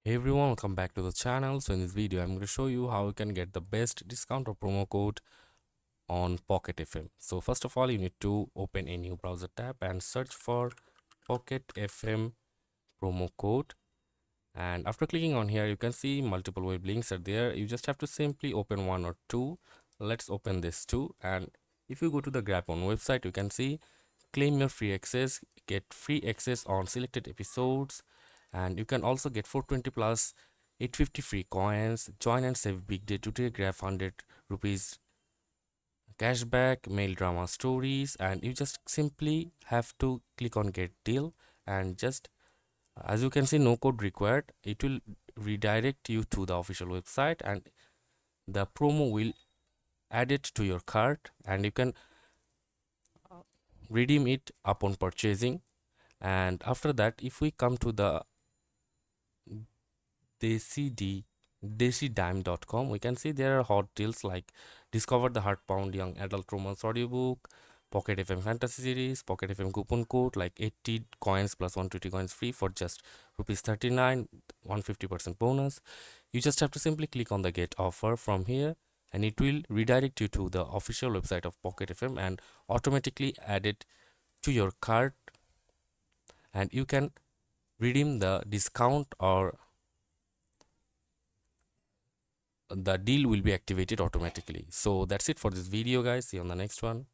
Hey everyone, welcome back to the channel. So in this video, I'm going to show you how you can get the best discount or promo code on Pocket FM. So first of all, you need to open a new browser tab and search for Pocket FM promo code. And after clicking on here, you can see multiple web links are there. You just have to simply open one or two. Let's open this two. And if you go to the Grab-on website, you can see claim your free access, get free access on selected episodes, and you can also get 420 plus 850 free coins. Join and save big day today. Grab 100 rupees cashback, mail drama stories, and you just simply have to click on get deal. And just as you can see, no code required. It will redirect you to the official website, and the promo will add it to your cart, and you can redeem it upon purchasing. And after that, if we come to the decidime.com, we can see there are hot deals like discover the heartbound young adult romance audiobook, Pocket FM fantasy series, Pocket FM coupon code like 80 coins plus 120 coins free for just rupees 39, 150% bonus. You just have to simply click on the get offer from here, and it will redirect you to the official website of Pocket FM and automatically add it to your cart, and you can redeem the discount, or the deal will be activated automatically. So that's it for this video, guys. See you on the next one.